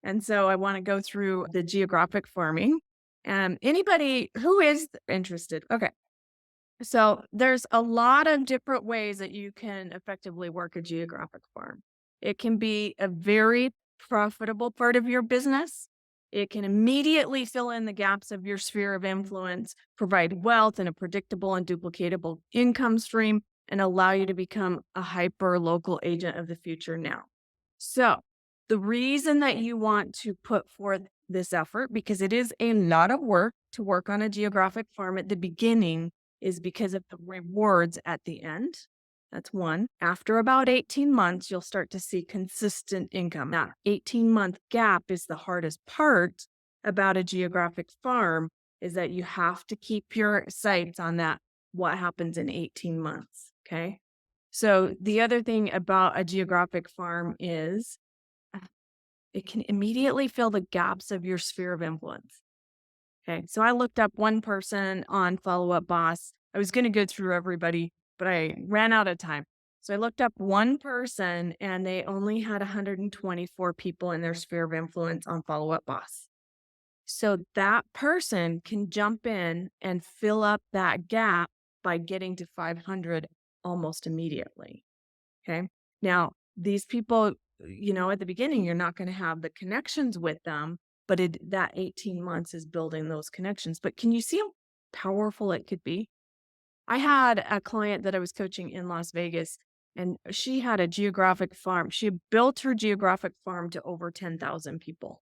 And so I want to go through the geographic farming. Anybody who is interested, okay. So there's a lot of different ways that you can effectively work a geographic farm. It can be a very profitable part of your business. It can immediately fill in the gaps of your sphere of influence, provide wealth and a predictable and duplicatable income stream, and allow you to become a hyper local agent of the future now. So, the reason that you want to put forth this effort, because it is a lot of work to work on a geographic farm at the beginning, is because of the rewards at the end. That's one. After about 18 months, you'll start to see consistent income. That 18-month gap is the hardest part about a geographic farm, is that you have to keep your sights on that, what happens in 18 months. Okay. So the other thing about a geographic farm is it can immediately fill the gaps of your sphere of influence. Okay. So I looked up one person on Follow Up Boss. I was going to go through everybody, but I ran out of time. So I looked up one person and they only had 124 people in their sphere of influence on Follow Up Boss. So that person can jump in and fill up that gap by getting to 500 almost immediately. Okay. Now, these people, at the beginning, you're not going to have the connections with them, but that 18 months is building those connections. But can you see how powerful it could be? I had a client that I was coaching in Las Vegas, and she had a geographic farm. She had built her geographic farm to over 10,000 people.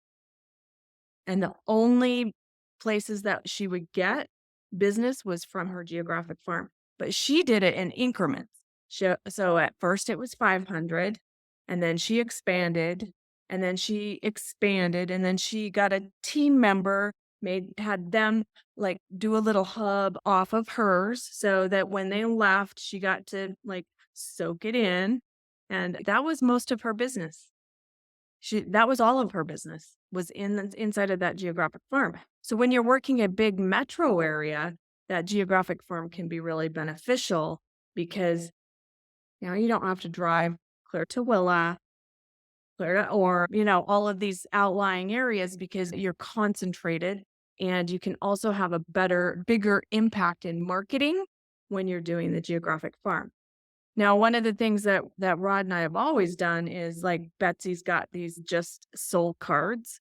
And the only places that she would get business was from her geographic farm. But she did it in increments. So at first it was 500, and then she expanded, and then she expanded, and then she got a team member, had them like do a little hub off of hers so that when they left, she got to like soak it in. And that was most of her business. That was all of her business was inside of that geographic farm. So when you're working a big metro area, that geographic farm can be really beneficial because you don't have to drive clear to Willa, clear to or, all of these outlying areas because you're concentrated, and you can also have a bigger impact in marketing when you're doing the geographic farm. Now, one of the things that Rod and I have always done is like Betsy's got these just sold cards.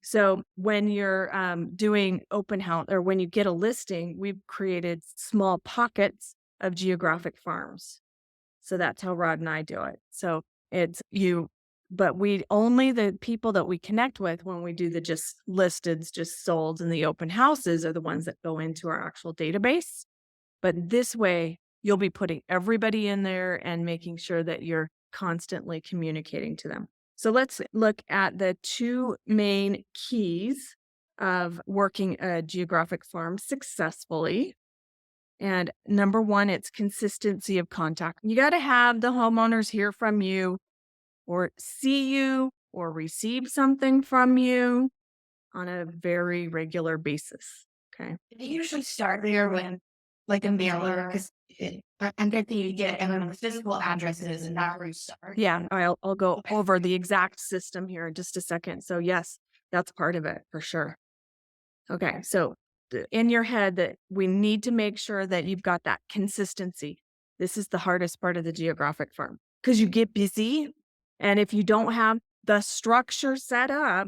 So when you're doing open house or when you get a listing, we've created small pockets of geographic farms. So that's how Rod and I do it. So but only the people that we connect with when we do the just listeds, just solds, and the open houses are the ones that go into our actual database. But this way, you'll be putting everybody in there and making sure that you're constantly communicating to them. So let's look at the two main keys of working a geographic farm successfully. And number one, it's consistency of contact. You got to have the homeowners hear from you or see you or receive something from you on a very regular basis. Okay. They usually start there with like a mailer because I'm guessing you get the physical addresses and not where you start. Yeah, I'll go over the exact system here in just a second. So yes, that's part of it for sure. Okay, so in your head that we need to make sure that you've got that consistency. This is the hardest part of the geographic farm because you get busy, and if you don't have the structure set up,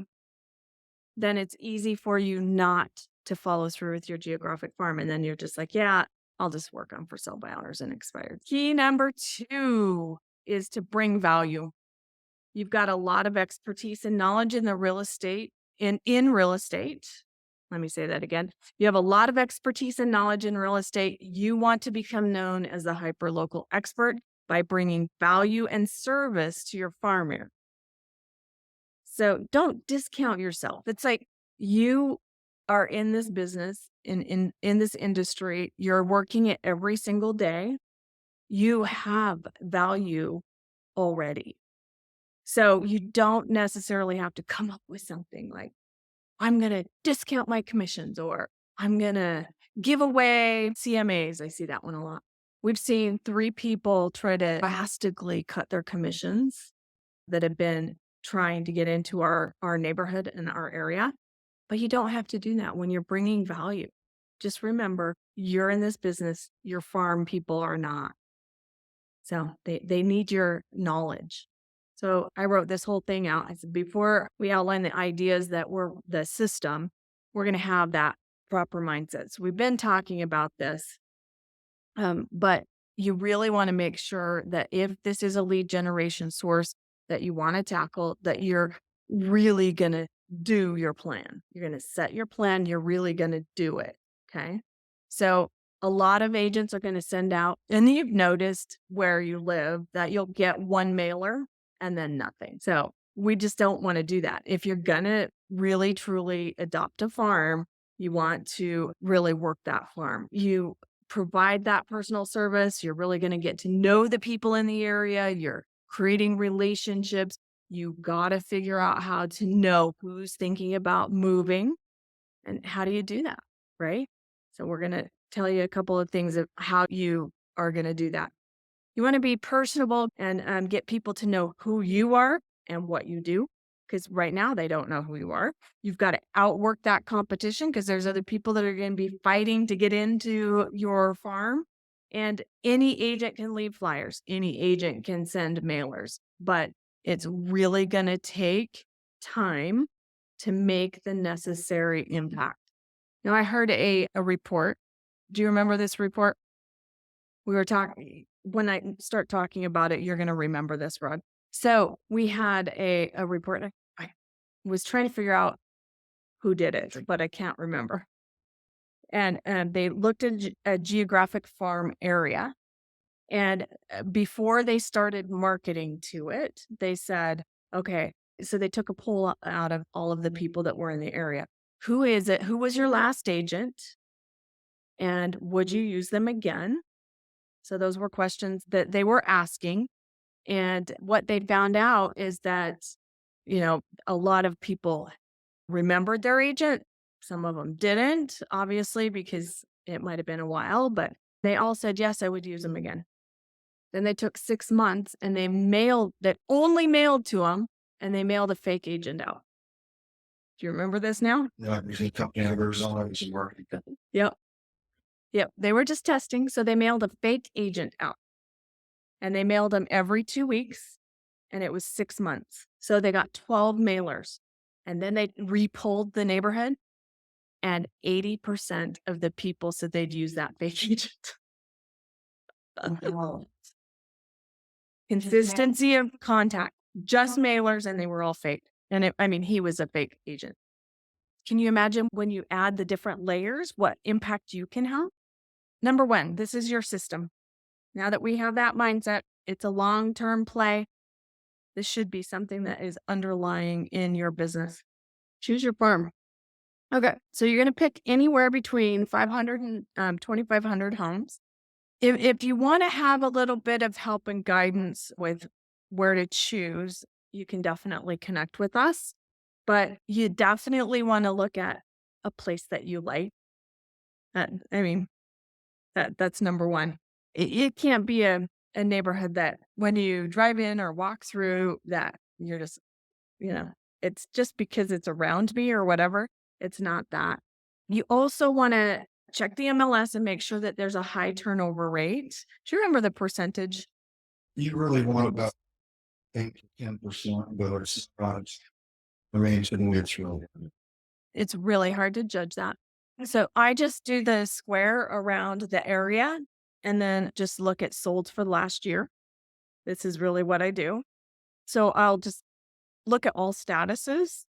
then it's easy for you not to follow through with your geographic farm. And then you're just like, yeah, I'll just work on for sale by owners and expired. Key number 2 is to bring value. You've got a lot of expertise and knowledge in the real estate, in real estate. Let me say that again. You have a lot of expertise and knowledge in real estate. You want to become known as a hyperlocal expert by bringing value and service to your farmer. So don't discount yourself. It's like you are in this business, in this industry. You're working it every single day. You have value already. So you don't necessarily have to come up with something like, I'm going to discount my commissions or I'm going to give away CMAs. I see that one a lot. We've seen 3 people try to drastically cut their commissions that have been trying to get into our neighborhood and our area. But you don't have to do that when you're bringing value. Just remember, you're in this business, your farm people are not. So they need your knowledge. So I wrote this whole thing out. I said, before we outline the ideas that were the system, we're going to have that proper mindset. So we've been talking about this, but you really want to make sure that if this is a lead generation source that you want to tackle, that you're really going to do your plan. You're going to set your plan. You're really going to do it. Okay. So a lot of agents are going to send out, and you've noticed where you live that you'll get one mailer and then nothing. So we just don't want to do that. If you're going to really truly adopt a farm, you want to really work that farm. You provide that personal service. You're really going to get to know the people in the area. You're creating relationships. You got to figure out how to know who's thinking about moving and how do you do that, right? So we're going to tell you a couple of things of how you are going to do that. You want to be personable and get people to know who you are and what you do. Because right now they don't know who you are. You've got to outwork that competition because there's other people that are going to be fighting to get into your farm. And any agent can leave flyers, any agent can send mailers, but it's really going to take time to make the necessary impact. Now, I heard a report. Do you remember this report? We were talking, when I start talking about it, you're going to remember this, Rod. So we had a report. I was trying to figure out who did it, but I can't remember. And they looked at a geographic farm area. And before they started marketing to it, they said, okay, so they took a poll out of all of the people that were in the area. Who is it? Who was your last agent? And would you use them again? So those were questions that they were asking. And what they found out is that, a lot of people remembered their agent. Some of them didn't, obviously, because it might have been a while, but they all said, yes, I would use them again. Then they took 6 months and that only mailed to them, and they mailed a fake agent out. Do you remember this now? No, because the company members on it was working. Yep. Yep. They were just testing. So they mailed a fake agent out, and they mailed them every 2 weeks, and it was 6 months. So they got 12 mailers, and then they repolled the neighborhood, and 80% of the people said they'd use that fake agent. Consistency of contact, just mailers, and they were all fake. And he was a fake agent. Can you imagine when you add the different layers, what impact you can have? Number one, this is your system. Now that we have that mindset, it's a long-term play. This should be something that is underlying in your business. Choose your farm. Okay, so you're going to pick anywhere between 500 and 2,500 homes. If you want to have a little bit of help and guidance with where to choose, you can definitely connect with us. But you definitely want to look at a place that you like. That's number one. It can't be a neighborhood that when you drive in or walk through that you're just, it's just because it's around me or whatever. It's not that. You also want to check the MLS and make sure that there's a high turnover rate. Do you remember the percentage? You really want about 8 to 10%, but it's the range in which really. It's really hard to judge that. So I just do the square around the area and then just look at sold for last year. This is really what I do. So I'll just look at all statuses,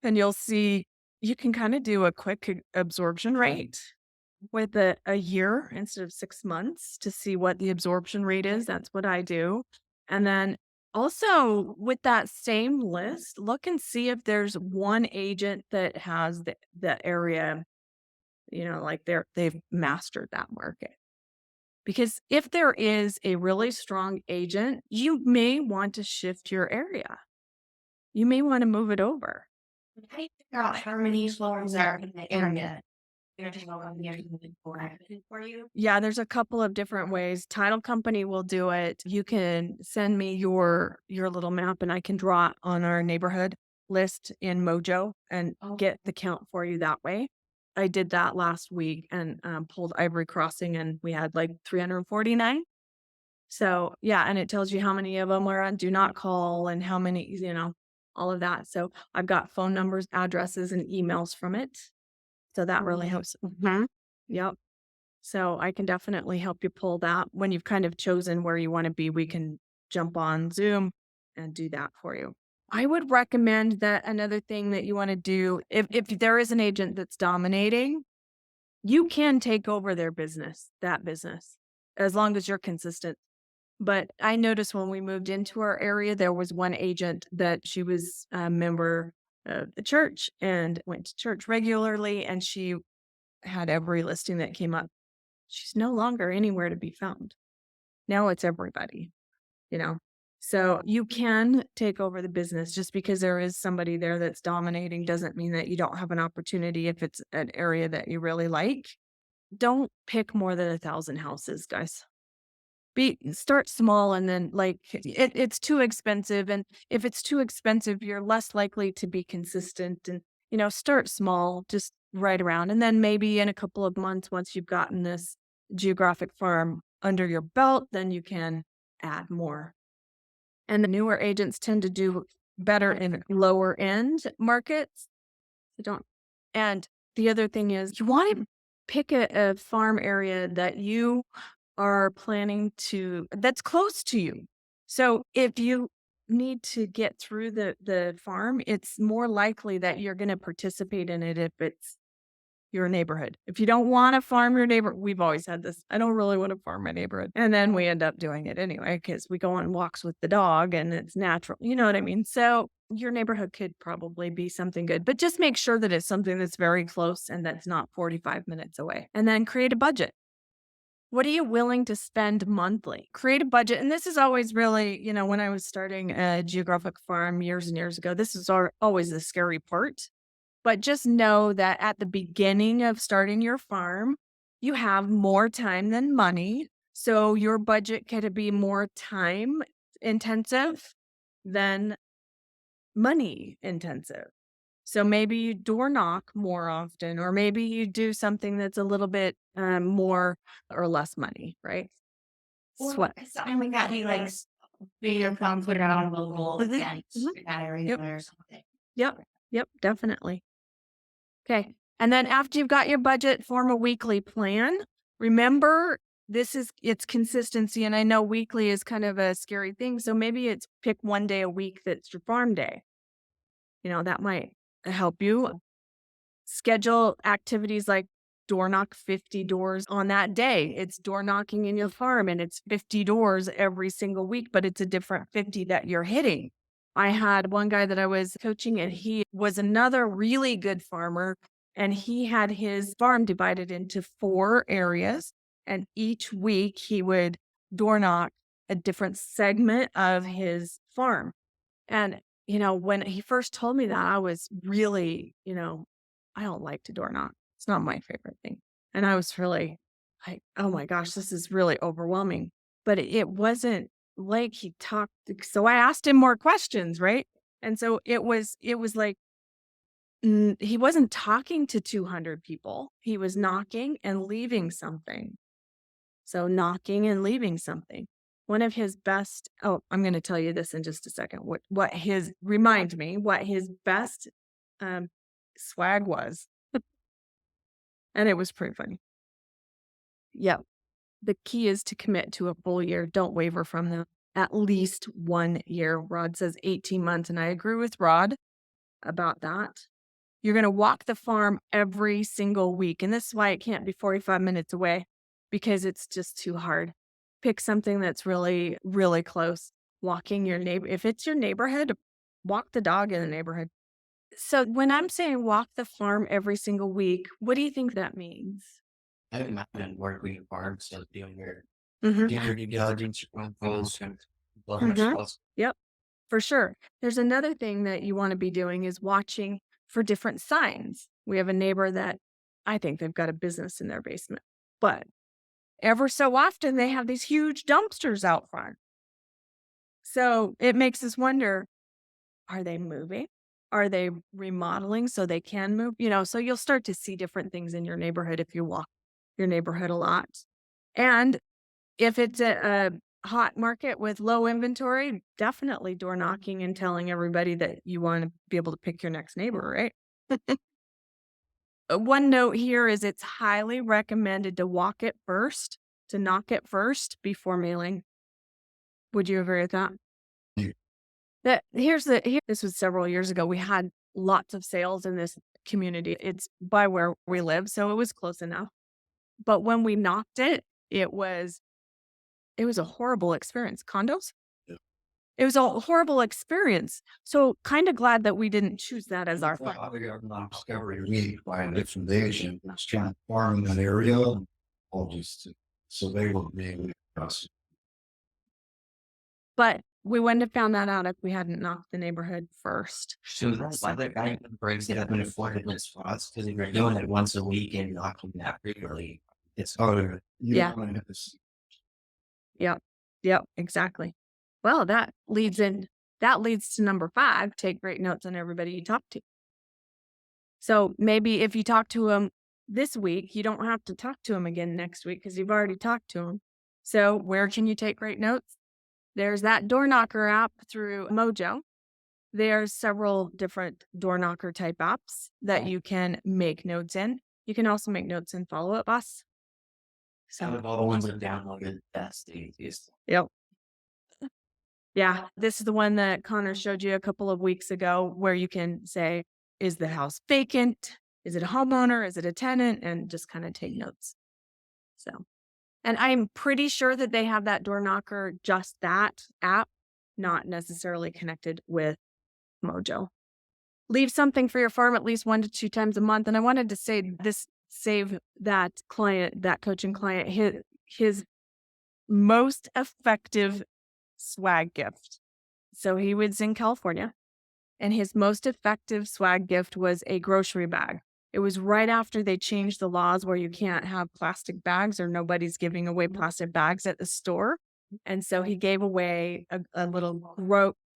and you'll see you can kind of do a quick absorption rate with a year instead of 6 months to see what the absorption rate is. That's what I do. And then also with that same list, look and see if there's one agent that has the area, like they've mastered that market. Because if there is a really strong agent, you may want to shift your area. You may want to move it over. I figure out how many farms are in the area. you're just going to get for you. Yeah, there's a couple of different ways. Title company will do it. You can send me your little map and I can draw it on our neighborhood list in Mojo and Oh, get the count for you that way. I did that last week and pulled Ivory Crossing and we had like 349. So yeah, and it tells you how many of them are on do not call and how many, all of that. So I've got phone numbers, addresses, and emails from it. So that really helps. Yep. So I can definitely help you pull that. When you've kind of chosen where you want to be, we can jump on Zoom and do that for you. I would recommend that another thing that you want to do, if there is an agent that's dominating, you can take over their business, that business, as long as you're consistent. But I noticed when we moved into our area, there was one agent that she was a member of the church and went to church regularly, and she had every listing that came up. She's no longer anywhere to be found. Now it's everybody, you know? So you can take over the business. Just because there is somebody there that's dominating doesn't mean that you don't have an opportunity if it's an area that you really like. Don't pick more than 1,000 houses, guys. Start small and then like it's too expensive. And if it's too expensive, you're less likely to be consistent and start small, just right around. And then maybe in a couple of months, once you've gotten this geographic farm under your belt, then you can add more. And the newer agents tend to do better in lower end markets. So don't. And the other thing is you want to pick a farm area that you are planning to that's close to you. So if you need to get through the farm, it's more likely that you're going to participate in it if it's your neighborhood. If you don't want to farm your neighbor, we've always had this. I don't really want to farm my neighborhood. And then we end up doing it anyway because we go on walks with the dog and it's natural. You know what I mean? So your neighborhood could probably be something good, but just make sure that it's something that's very close and that's not 45 minutes away. And then create a budget. What are you willing to spend monthly? Create a budget. And this is always really, when I was starting a geographic farm years and years ago, this is always the scary part. But just know that at the beginning of starting your farm, you have more time than money. So your budget could be more time intensive than money intensive. So maybe you door knock more often, or maybe you do something that's a little bit more or less money, right? Or Sweat. something like that, he likes video phone, put it on local events Mhm. in that area Yep. or something. Yep. Yep. Definitely. Okay. And then after you've got your budget, form a weekly plan. Remember, it's consistency. And I know weekly is kind of a scary thing. So maybe it's pick one day a week that's your farm day. That might help you. Schedule activities like door knock 50 doors on that day. It's door knocking in your farm and it's 50 doors every single week, but it's a different 50 that you're hitting. I had one guy that I was coaching and he was another really good farmer and he had his farm divided into 4 areas and each week he would door knock a different segment of his farm. And when he first told me that, I was really, I don't like to door knock. It's not my favorite thing. And I was really like, oh my gosh, this is really overwhelming. But it wasn't like he talked. So I asked him more questions, right? And so it was like, he wasn't talking to 200 people. He was knocking and leaving something. So knocking and leaving something. One of his best I'm gonna tell you this in just a second. Remind me what his best um swag was. And it was pretty funny. Yeah. The key is to commit to a full year. Don't waver from them. At least 1 year. Rod says 18 months. And I agree with Rod about that. You're going to walk the farm every single week. And this is why it can't be 45 minutes away because it's just too hard. Pick something that's really, really close. Walking your neighbor. If it's your neighborhood, walk the dog in the neighborhood. So when I'm saying walk the farm every single week, what do you think that means? I imagine working farms still doing your Mhm. due diligence on goals and Mhm. Yep, for sure. There's another thing that you want to be doing is watching for different signs. We have a neighbor that I think they've got a business in their basement. But ever so often, they have these huge dumpsters out front. So it makes us wonder, are they moving? Are they remodeling so they can move? So you'll start to see different things in your neighborhood if you walk your neighborhood a lot. And if it's a hot market with low inventory, definitely door knocking and telling everybody that you want to be able to pick your next neighbor, right? One note here is it's highly recommended to knock it first before mailing. Would you agree with that? Yeah. This was several years ago. We had lots of sales in this community. It's by where we live, so it was close enough. But when we knocked it, it was a horrible experience. Condos? Yeah. It was a horrible experience. So kind of glad that we didn't choose that as our Well, we got knocks every week by a different agent that's trying to farm in that area. All just so they will be able to us. But we wouldn't have found that out if we hadn't knocked the neighborhood first. So that's why the guy breaks it up into 4 different spots because if you're doing it once a week and not doing that regularly, it's Oh, hard. Yeah. This. Yep. Yep, exactly. Well, that leads to number 5, take great notes on everybody you talk to. So maybe if you talk to them this week, you don't have to talk to them again next week because you've already talked to them. So where can you take great notes? There's that door knocker app through Mojo. There's several different door knocker type apps that you can make notes in. You can also make notes in Follow Up Boss. Some of all the ones I've downloaded, that's the easiest. Yep. Yeah, this is the one that Connor showed you a couple of weeks ago where you can say, is the house vacant? Is it a homeowner? Is it a tenant? And just kind of take notes. So, and I'm pretty sure that they have that door knocker, just that app, not necessarily connected with Mojo. Leave something for your farm at least 1 to 2 times a month. And I wanted to say this, save that coaching client, his most effective swag gift. So he was in California and his most effective swag gift was a grocery bag. It was right after they changed the laws where you can't have plastic bags or nobody's giving away plastic bags at the store. And so he gave away a little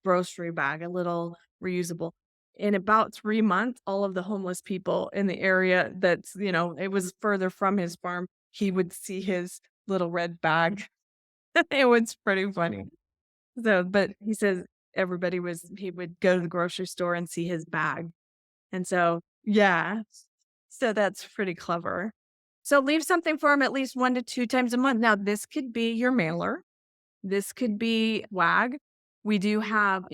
grocery bag, a little reusable. In about 3 months, all of the homeless people in the area it was further from his farm, he would see his little red bag. It was pretty funny. So, but he says he would go to the grocery store and see his bag. And so, yeah, so that's pretty clever. So leave something for him at least 1 to 2 times a month. Now, this could be your mailer. This could be WAG. We do have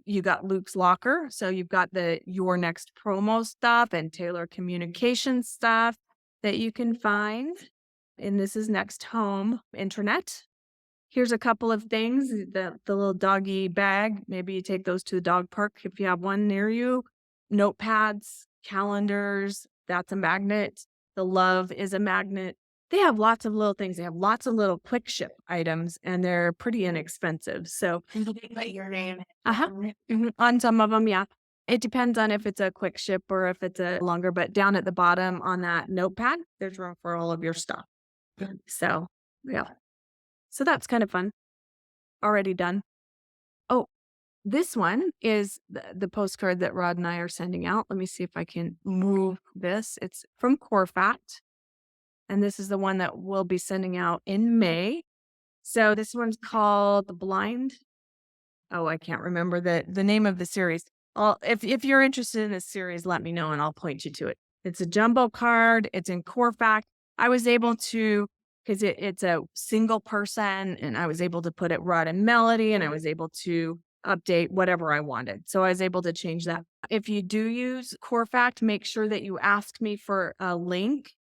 you got Luke's Locker. So you've got Your Next promo stuff and Taylor Communication stuff that you can find. And this is Next Home Internet. Here's a couple of things. The little doggy bag. Maybe you take those to the dog park if you have one near you. Notepads, calendars. That's a magnet. The Love is a magnet. They have lots of little things. They have lots of little quick ship items, and they're pretty inexpensive. So, Like your name. on some of them, yeah. It depends on if it's a quick ship or if it's a longer, but down at the bottom on that notepad, there's room for all of your stuff. So, yeah. So that's kind of fun. Already done. Oh, this one is the postcard that Rod and I are sending out. Let me see if I can move this. It's from Corfact. And this is the one that we'll be sending out in May. So this one's called The Blind. Oh, I can't remember the name of the series. If you're interested in this series, let me know and I'll point you to it. It's a jumbo card. It's in Corfact. I was able to, because it's a single person, and I was able to put it Rod and Melody, and I was able to update whatever I wanted. So I was able to change that. If you do use Corfact, make sure that you ask me for a link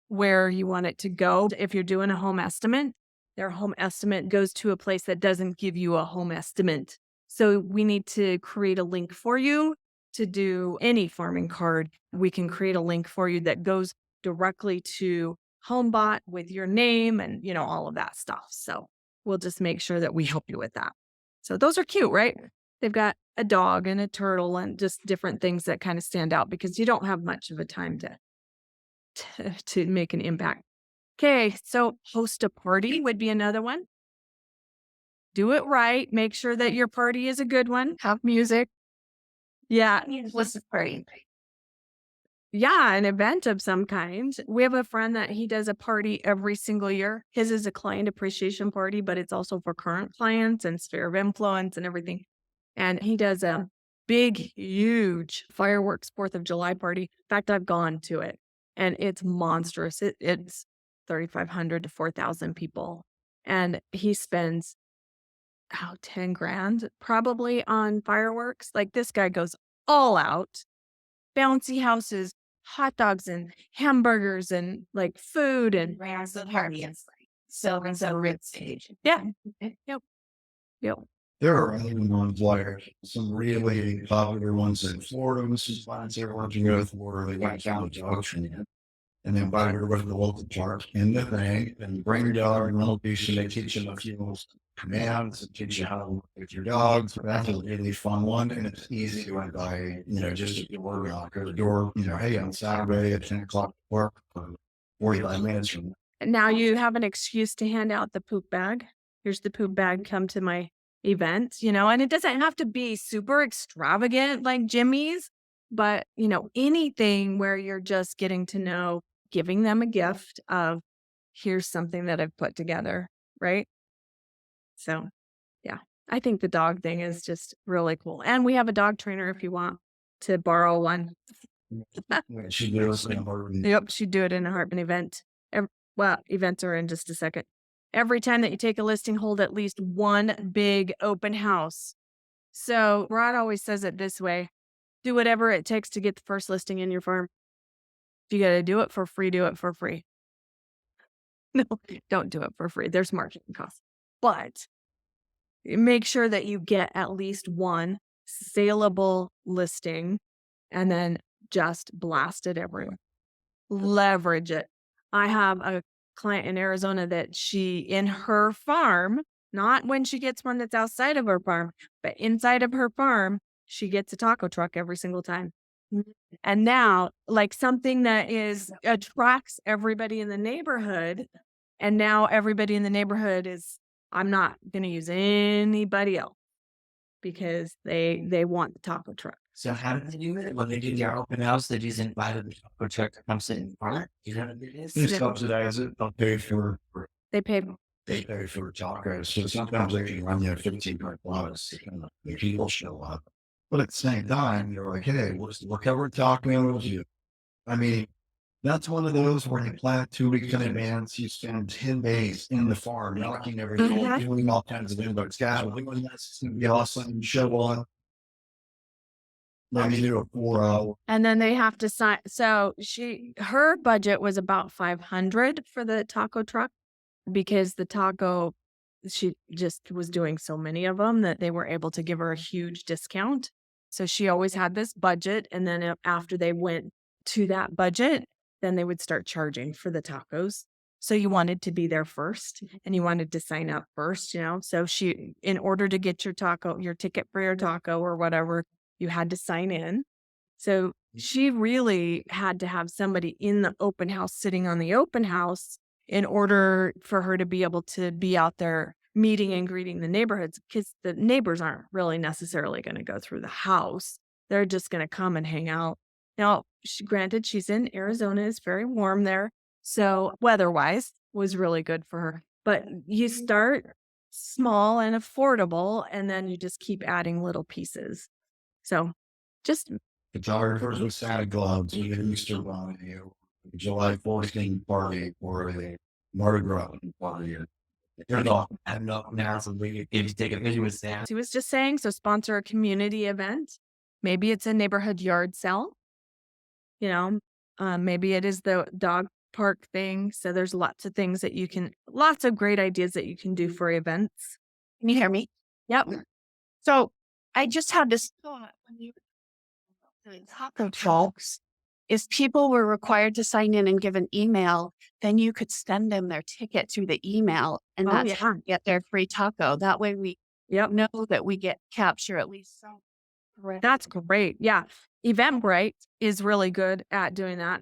where you want it to go. If you're doing a home estimate, their home estimate goes to a place that doesn't give you a home estimate. So we need to create a link for you to do any farming card. We can create a link for you that goes directly to HomeBot with your name and, all of that stuff. So we'll just make sure that we help you with that. So those are cute, right? They've got a dog and a turtle and just different things that kind of stand out because you don't have much of a time to to make an impact. Okay, so host a party would be another one. Do it right. Make sure that your party is a good one. Have music. Yeah. What's the party? Yeah, an event of some kind. We have a friend that he does a party every single year. His is a client appreciation party, but it's also for current clients and sphere of influence and everything. And he does a big, huge fireworks 4th of July party. In fact, I've gone to it and it's monstrous. It's 3,500 to 4,000 people. And he spends 10 grand probably on fireworks. Like this guy goes all out, bouncy houses, hot dogs and hamburgers and like food and Brands the party. It's like so and so rib stage. yeah. Yep. There are other ones like some really popular ones in Florida. Mrs. Bonds are working with where they went down to the ocean and then invite her to go to the local park in the thing and bring your dog and location. They teach them a few commands and teach you how to work with your dogs. That's a really fun one. And it's easy to invite, just a door knock or the door, hey, on Saturday at 10 o'clock work or 45 minutes from Now you have an excuse to hand out the poop bag. Here's the poop bag. Come to my event, and it doesn't have to be super extravagant like Jimmy's, but, anything where you're just getting to know, giving them a gift of here's something that I've put together. Right. So, yeah, I think the dog thing is just really cool. And we have a dog trainer if you want to borrow one. She lives in Harvard. Yep, she'd do it in a heartbeat event. Events are in just a second. Every time that you take a listing, hold at least one big open house. So Rod always says it this way: do whatever it takes to get the first listing in your farm. If you got to do it for free, do it for free. No, don't do it for free. There's marketing costs. But make sure that you get at least one saleable listing and then just blast it everywhere. Leverage it. I have a client in Arizona that in her farm, not when she gets one that's outside of her farm, but inside of her farm, she gets a taco truck every single time. And now, like something that attracts everybody in the neighborhood. And now everybody in the neighborhood I'm not going to use anybody else because they want the taco truck. So how did they do it? When they do their open house, they just invited the taco truck to come sit in the park? You know what it is? They subsidize it. They'll pay for They pay. tacos. So sometimes they can run you 15 $20. The people show up. But at the same time, they're like, hey, we'll cover tacos. I mean, that's one of those where you plan 2 weeks in advance. You spend 10 days in the farm, knocking everything, doing all kinds of inputs. Guys, we're doing this. It's going to be awesome. Show on. Let me do a 4-hour. And then they have to sign. So her budget was about $500 for the taco truck because she just was doing so many of them that they were able to give her a huge discount. So she always had this budget. And then after they went to that budget, then they would start charging for the tacos. So you wanted to be there first and you wanted to sign up first, So in order to get your ticket for your taco or whatever, you had to sign in. So she really had to have somebody in the open house sitting on the open house in order for her to be able to be out there meeting and greeting the neighborhoods, because the neighbors aren't really necessarily going to go through the house. They're just going to come and hang out. Now, granted, she's in Arizona. It's very warm there. So weather-wise was really good for her. But you start small and affordable, and then you just keep adding little pieces. So just Photographers with Santa Claus, we get Easter bunny, July 14th party, or the Mardi Gras party. They're not, I'm not now, so we if you take a picture with Sam. he was just saying, so sponsor a community event. Maybe it's a neighborhood yard sale. Maybe it is the dog park thing. So there's lots of things lots of great ideas that you can do for events. Can you hear me? Yep. So I just had this thought when you were doing taco trucks. If people were required to sign in and give an email, then you could send them their ticket through the email and that's how you get their free taco. That way we know that we capture at least some. That's great. Yeah. Eventbrite is really good at doing that.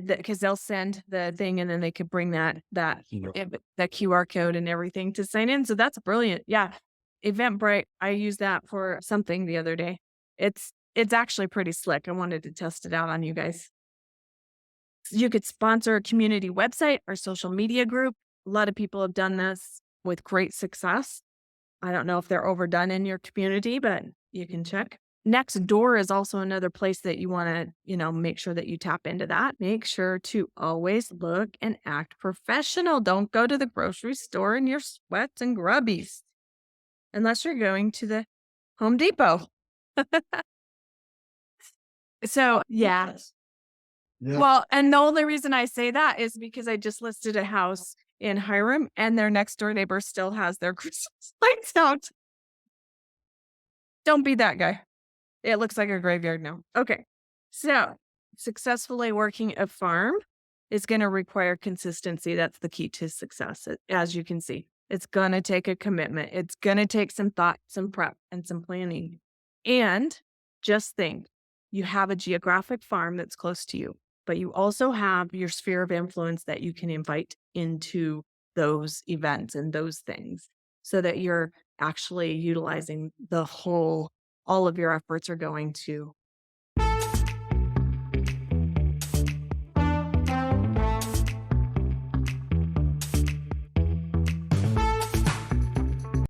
because they'll send the thing and then they could bring that QR code and everything to sign in. So that's brilliant. Yeah. Eventbrite, I used that for something the other day. It's actually pretty slick. I wanted to test it out on you guys. You could sponsor a community website or social media group. A lot of people have done this with great success. I don't know if they're overdone in your community, but you can check. Nextdoor is also another place that you want to, make sure that you tap into that. Make sure to always look and act professional. Don't go to the grocery store in your sweats and grubbies unless you're going to the Home Depot. So, yeah. Yeah. Well, and the only reason I say that is because I just listed a house in Hiram and their next door neighbor still has their Christmas lights out. Don't be that guy. It looks like a graveyard now. Okay. So, successfully working a farm is going to require consistency. That's the key to success. As you can see, it's going to take a commitment. It's going to take some thought, some prep, and some planning. And just think, you have a geographic farm that's close to you, but you also have your sphere of influence that you can invite into those events and those things so that you're actually utilizing all of your efforts are going to